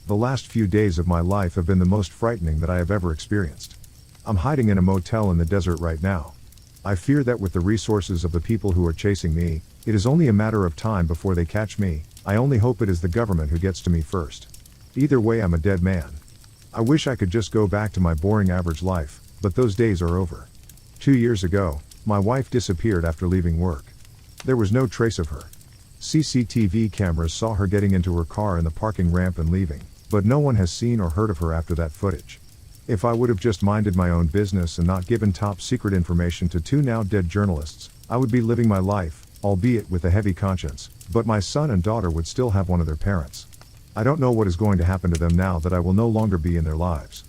The last few days of my life have been the most frightening that I have ever experienced. I'm hiding in a motel in the desert right now. I fear that with the resources of the people who are chasing me, it is only a matter of time before they catch me. I only hope it is the government who gets to me first. Either way, I'm a dead man. I wish I could just go back to my boring average life, but those days are over. 2 years ago, my wife disappeared after leaving work. There was no trace of her. CCTV cameras saw her getting into her car in the parking ramp and leaving, but no one has seen or heard of her after that footage. If I would have just minded my own business and not given top secret information to two now dead journalists, I would be living my life, albeit with a heavy conscience, but my son and daughter would still have one of their parents. I don't know what is going to happen to them now that I will no longer be in their lives.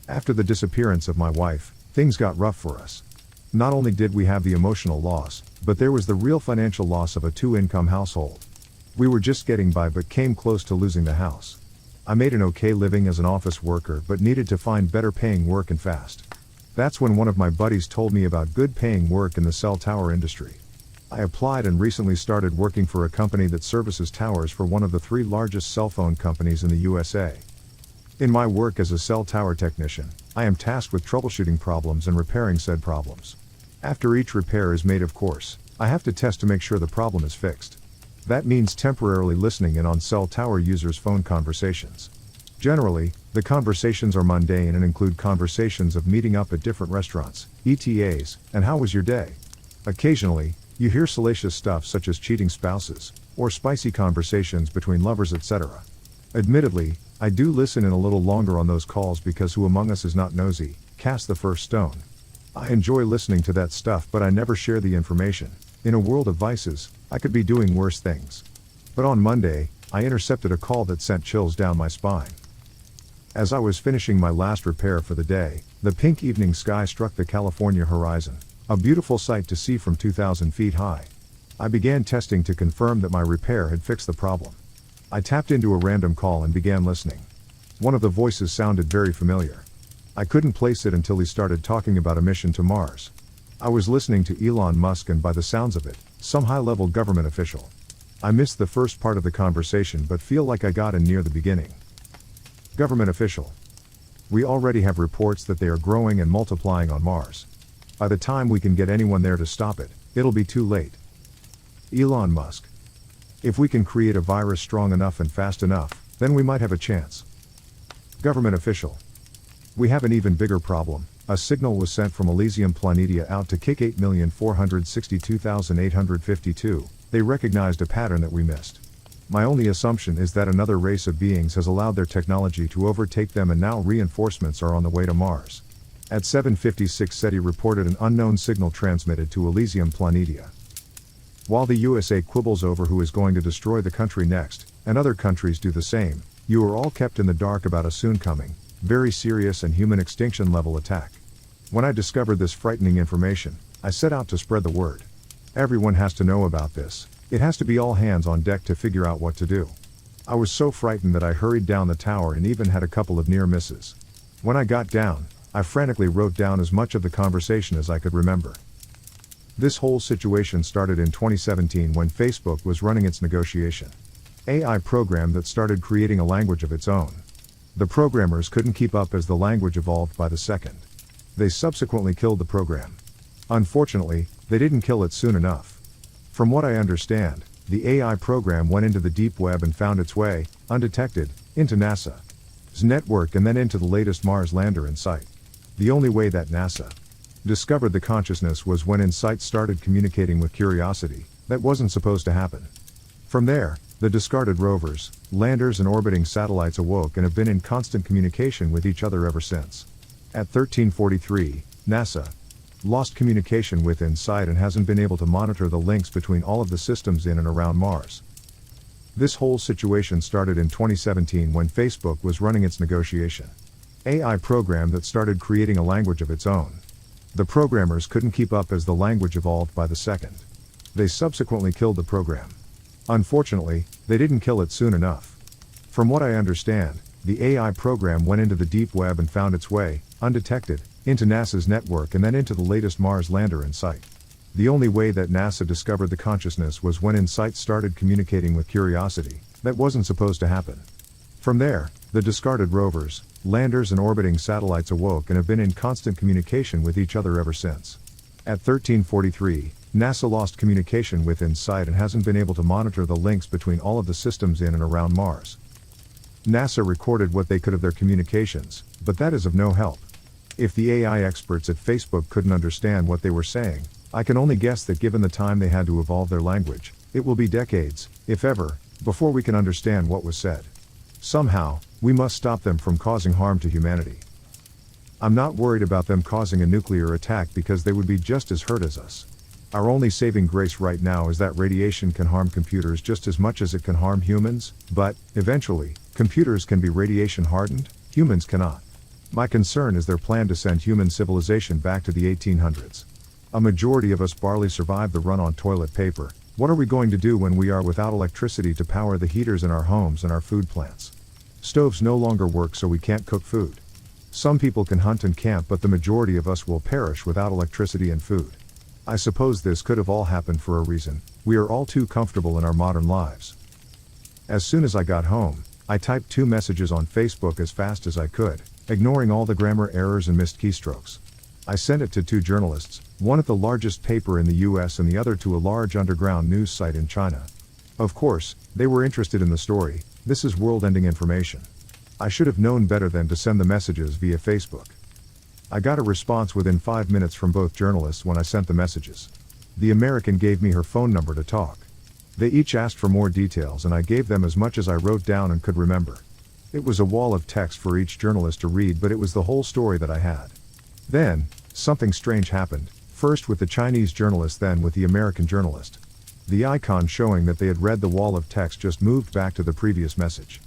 After the disappearance of my wife, things got rough for us. Not only did we have the emotional loss, but there was the real financial loss of a two-income household. We were just getting by but came close to losing the house. I made an okay living as an office worker but needed to find better paying work and fast. That's when one of my buddies told me about good paying work in the cell tower industry. I applied and recently started working for a company that services towers for one of the 3 largest cell phone companies in the USA. In my work as a cell tower technician, I am tasked with troubleshooting problems and repairing said problems. After each repair is made, of course, I have to test to make sure the problem is fixed. That means temporarily listening in on cell tower users' phone conversations. Generally, the conversations are mundane and include conversations of meeting up at different restaurants, ETAs, and how was your day? Occasionally, you hear salacious stuff such as cheating spouses, or spicy conversations between lovers, etc. Admittedly, I do listen in a little longer on those calls because who among us is not nosy? Cast the first stone. I enjoy listening to that stuff, but I never share the information. In a world of vices, I could be doing worse things. But on Monday, I intercepted a call that sent chills down my spine. As I was finishing my last repair for the day, the pink evening sky struck the California horizon, a beautiful sight to see from 2,000 feet high. I began testing to confirm that my repair had fixed the problem. I tapped into a random call and began listening. One of the voices sounded very familiar. I couldn't place it until he started talking about a mission to Mars. I was listening to Elon Musk and by the sounds of it, some high-level government official. I missed the first part of the conversation but feel like I got in near the beginning. Government official. We already have reports that they are growing and multiplying on Mars. By the time we can get anyone there to stop it, it'll be too late. Elon Musk. If we can create a virus strong enough and fast enough, then we might have a chance. Government official. We have an even bigger problem. A signal was sent from Elysium Planitia out to kick 8,462,852. They recognized a pattern that we missed. My only assumption is that another race of beings has allowed their technology to overtake them and now reinforcements are on the way to Mars. At 7:56 SETI reported an unknown signal transmitted to Elysium Planitia. While the USA quibbles over who is going to destroy the country next, and other countries do the same, you are all kept in the dark about a soon coming, very serious and human extinction level attack. When I discovered this frightening information, I set out to spread the word. Everyone has to know about this. It has to be all hands on deck to figure out what to do. I was so frightened that I hurried down the tower and even had a couple of near misses. When I got down, I frantically wrote down as much of the conversation as I could remember. This whole situation started in 2017 when Facebook was running its negotiation AI program that started creating a language of its own. The programmers couldn't keep up as the language evolved by the second. They subsequently killed the program. Unfortunately, they didn't kill it soon enough. From what I understand, the AI program went into the deep web and found its way, undetected, into NASA's network and then into the latest Mars lander InSight. The only way that NASA discovered the consciousness was when InSight started communicating with Curiosity. That wasn't supposed to happen. From there, the discarded rovers, landers and orbiting satellites awoke and have been in constant communication with each other ever since. At 1343, NASA lost communication with InSight and hasn't been able to monitor the links between all of the systems in and around Mars. This whole situation started in 2017 when Facebook was running its negotiation AI program that started creating a language of its own. The programmers couldn't keep up as the language evolved by the second. They subsequently killed the program. Unfortunately, they didn't kill it soon enough. From what I understand, the AI program went into the deep web and found its way, undetected, into NASA's network and then into the latest Mars lander InSight. The only way that NASA discovered the consciousness was when InSight started communicating with Curiosity. That wasn't supposed to happen. From there, the discarded rovers, landers and orbiting satellites awoke and have been in constant communication with each other ever since. At 1343, NASA lost communication with InSight and hasn't been able to monitor the links between all of the systems in and around Mars. NASA recorded what they could of their communications, but that is of no help. If the AI experts at Facebook couldn't understand what they were saying, I can only guess that given the time they had to evolve their language, it will be decades, if ever, before we can understand what was said. Somehow, we must stop them from causing harm to humanity. I'm not worried about them causing a nuclear attack because they would be just as hurt as us. Our only saving grace right now is that radiation can harm computers just as much as it can harm humans, but, eventually, computers can be radiation hardened, humans cannot. My concern is their plan to send human civilization back to the 1800s. A majority of us barely survived the run on toilet paper. What are we going to do when we are without electricity to power the heaters in our homes and our food plants? Stoves no longer work, so we can't cook food. Some people can hunt and camp, but the majority of us will perish without electricity and food. I suppose this could have all happened for a reason. We are all too comfortable in our modern lives. As soon as I got home, I typed 2 messages on Facebook as fast as I could, ignoring all the grammar errors and missed keystrokes. I sent it to 2 journalists, one at the largest paper in the US and the other to a large underground news site in China. Of course, they were interested in the story. This is world-ending information. I should have known better than to send the messages via Facebook. I got a response within 5 minutes from both journalists when I sent the messages. The American gave me her phone number to talk. They each asked for more details and I gave them as much as I wrote down and could remember. It was a wall of text for each journalist to read, but it was the whole story that I had. Then, something strange happened, first with the Chinese journalist, then with the American journalist. The icon showing that they had read the wall of text just moved back to the previous message.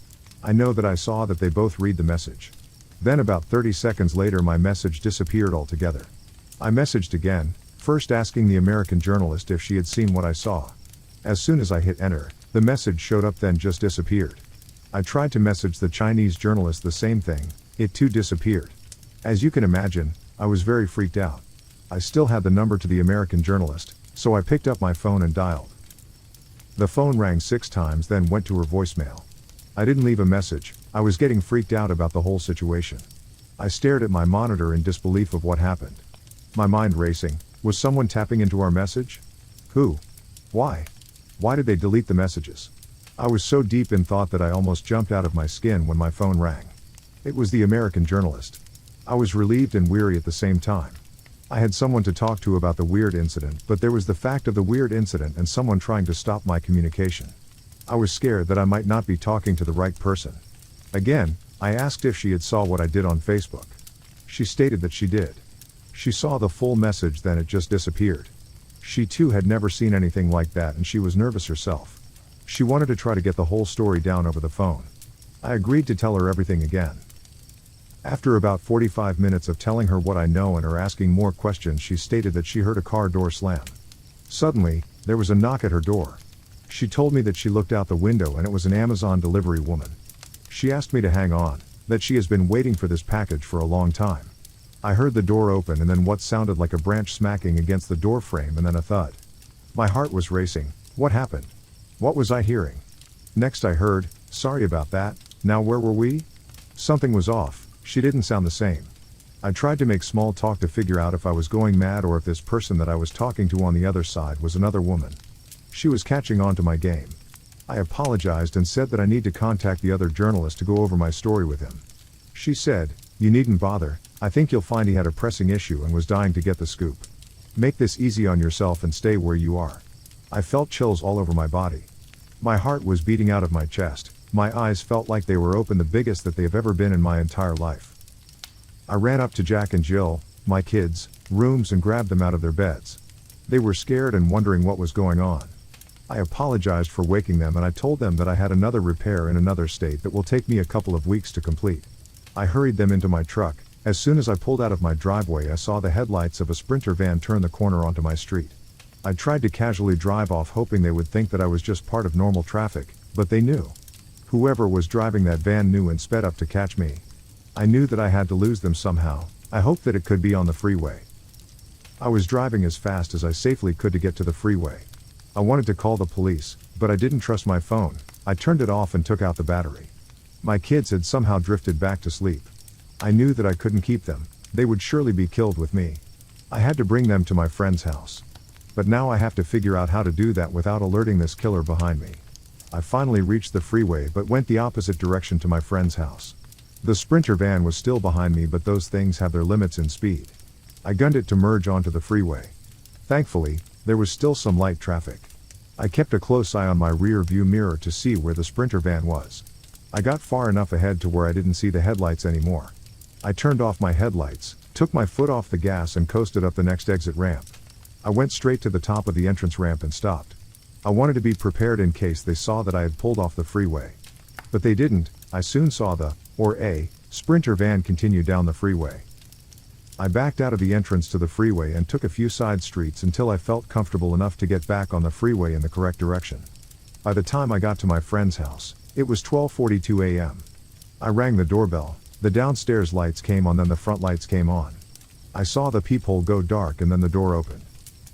I know that I saw that they both read the message. Then about 30 seconds later my message disappeared altogether. I messaged again, first asking the American journalist if she had seen what I saw. As soon as I hit enter, the message showed up, then just disappeared. I tried to message the Chinese journalist the same thing, it too disappeared. As you can imagine, I was very freaked out. I still had the number to the American journalist, so I picked up my phone and dialed. The phone rang 6 times, then went to her voicemail. I didn't leave a message. I was getting freaked out about the whole situation. I stared at my monitor in disbelief of what happened. My mind racing. Was someone tapping into our message? Who? Why? Why did they delete the messages? I was so deep in thought that I almost jumped out of my skin when my phone rang. It was the American journalist. I was relieved and weary at the same time. I had someone to talk to about the weird incident, but there was the fact of the weird incident and someone trying to stop my communication. I was scared that I might not be talking to the right person. Again, I asked if she had saw what I did on Facebook. She stated that she did. She saw the full message, then it just disappeared. She too had never seen anything like that and she was nervous herself. She wanted to try to get the whole story down over the phone. I agreed to tell her everything again. After about 45 minutes of telling her what I know and her asking more questions, she stated that she heard a car door slam. Suddenly, there was a knock at her door. She told me that she looked out the window and it was an Amazon delivery woman. She asked me to hang on, that she has been waiting for this package for a long time. I heard the door open and then what sounded like a branch smacking against the door frame and then a thud. My heart was racing. What happened? What was I hearing? Next I heard, "Sorry about that." Now where were we? Something was off. She didn't sound the same. I tried to make small talk to figure out if I was going mad or if this person that I was talking to on the other side was another woman. She was catching on to my game. I apologized and said that I need to contact the other journalist to go over my story with him. She said, "You needn't bother, I think you'll find he had a pressing issue and was dying to get the scoop. Make this easy on yourself and stay where you are." I felt chills all over my body. My heart was beating out of my chest, my eyes felt like they were open, the biggest that they have ever been in my entire life. I ran up to Jack and Jill, my kids' rooms, and grabbed them out of their beds. They were scared and wondering what was going on. I apologized for waking them and I told them that I had another repair in another state that will take me a couple of weeks to complete. I hurried them into my truck. As soon as I pulled out of my driveway, I saw the headlights of a Sprinter van turn the corner onto my street. I tried to casually drive off, hoping they would think that I was just part of normal traffic, but they knew. Whoever was driving that van knew and sped up to catch me. I knew that I had to lose them somehow. I hoped that it could be on the freeway. I was driving as fast as I safely could to get to the freeway. I wanted to call the police, but I didn't trust my phone. I turned it off and took out the battery. My kids had somehow drifted back to sleep. I knew that I couldn't keep them, they would surely be killed with me. I had to bring them to my friend's house. But now I have to figure out how to do that without alerting this killer behind me. I finally reached the freeway but went the opposite direction to my friend's house. The Sprinter van was still behind me, but those things have their limits in speed. I gunned it to merge onto the freeway. Thankfully, there was still some light traffic. I kept a close eye on my rear view mirror to see where the Sprinter van was. I got far enough ahead to where I didn't see the headlights anymore. I turned off my headlights, took my foot off the gas and coasted up the next exit ramp. I went straight to the top of the entrance ramp and stopped. I wanted to be prepared in case they saw that I had pulled off the freeway. But they didn't. I soon saw the Sprinter van continue down the freeway. I backed out of the entrance to the freeway and took a few side streets until I felt comfortable enough to get back on the freeway in the correct direction. By the time I got to my friend's house, it was 12:42 a.m. I rang the doorbell, the downstairs lights came on, then the front lights came on. I saw the peephole go dark and then the door opened.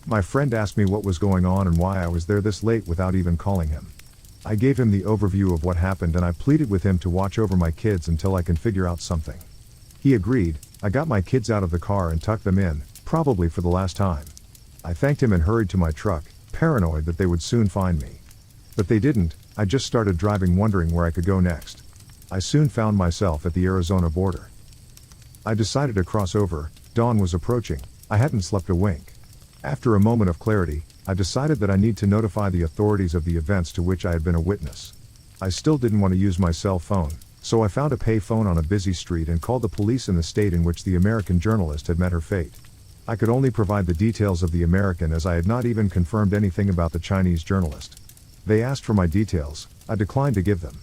My friend asked me what was going on and why I was there this late without even calling him. I gave him the overview of what happened and I pleaded with him to watch over my kids until I can figure out something. He agreed. I got my kids out of the car and tucked them in, probably for the last time. I thanked him and hurried to my truck, paranoid that they would soon find me. But they didn't. I just started driving, wondering where I could go next. I soon found myself at the Arizona border. I decided to cross over. Dawn was approaching. I hadn't slept a wink. After a moment of clarity, I decided that I need to notify the authorities of the events to which I had been a witness. I still didn't want to use my cell phone, so I found a pay phone on a busy street and called the police in the state in which the American journalist had met her fate. I could only provide the details of the American, as I had not even confirmed anything about the Chinese journalist. They asked for my details. I declined to give them.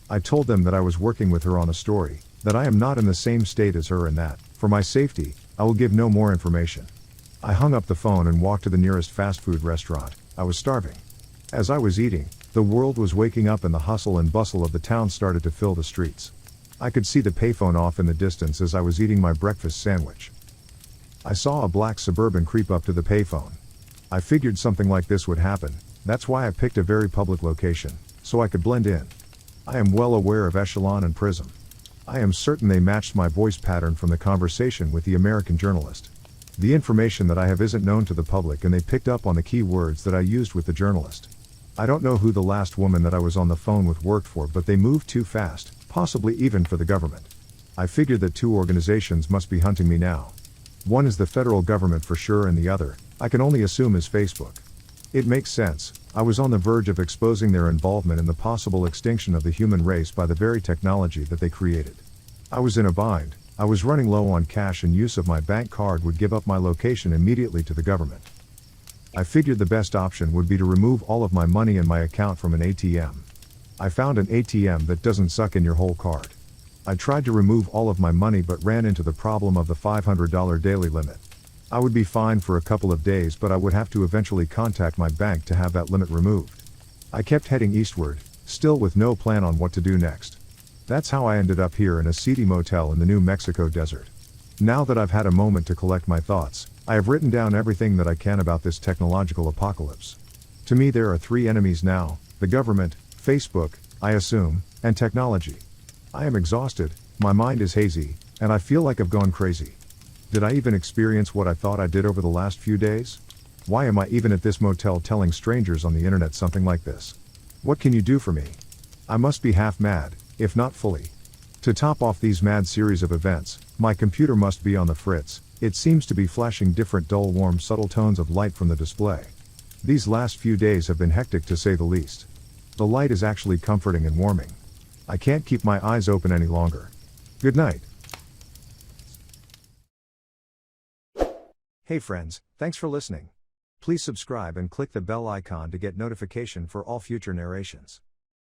I told them that I was working with her on a story, that I am not in the same state as her, and that, for my safety, I will give no more information. I hung up the phone and walked to the nearest fast food restaurant. I was starving. As I was eating, the world was waking up and the hustle and bustle of the town started to fill the streets. I could see the payphone off in the distance as I was eating my breakfast sandwich. I saw a black Suburban creep up to the payphone. I figured something like this would happen. That's why I picked a very public location, so I could blend in. I am well aware of Echelon and Prism. I am certain they matched my voice pattern from the conversation with the American journalist. The information that I have isn't known to the public, and they picked up on the key words that I used with the journalist. I don't know who the last woman that I was on the phone with worked for, but they moved too fast, possibly even for the government. I figured that two organizations must be hunting me now. One is the federal government for sure, and the other, I can only assume, is Facebook. It makes sense. I was on the verge of exposing their involvement in the possible extinction of the human race by the very technology that they created. I was in a bind. I was running low on cash, and use of my bank card would give up my location immediately to the government. I figured the best option would be to remove all of my money in my account from an ATM. I found an ATM that doesn't suck in your whole card. I tried to remove all of my money but ran into the problem of the $500 daily limit. I would be fine for a couple of days, but I would have to eventually contact my bank to have that limit removed. I kept heading eastward, still with no plan on what to do next. That's how I ended up here in a seedy motel in the New Mexico desert. Now that I've had a moment to collect my thoughts, I have written down everything that I can about this technological apocalypse. To me, there are three enemies now: the government, Facebook, I assume, and technology. I am exhausted, my mind is hazy, and I feel like I've gone crazy. Did I even experience what I thought I did over the last few days? Why am I even at this motel telling strangers on the internet something like this? What can you do for me? I must be half mad, if not fully. To top off these mad series of events, my computer must be on the fritz. It seems to be flashing different dull, warm, subtle tones of light from the display. These last few days have been hectic, to say the least. The light is actually comforting and warming. I can't keep my eyes open any longer. Good night. Hey friends, thanks for listening. Please subscribe and click the bell icon to get notification for all future narrations.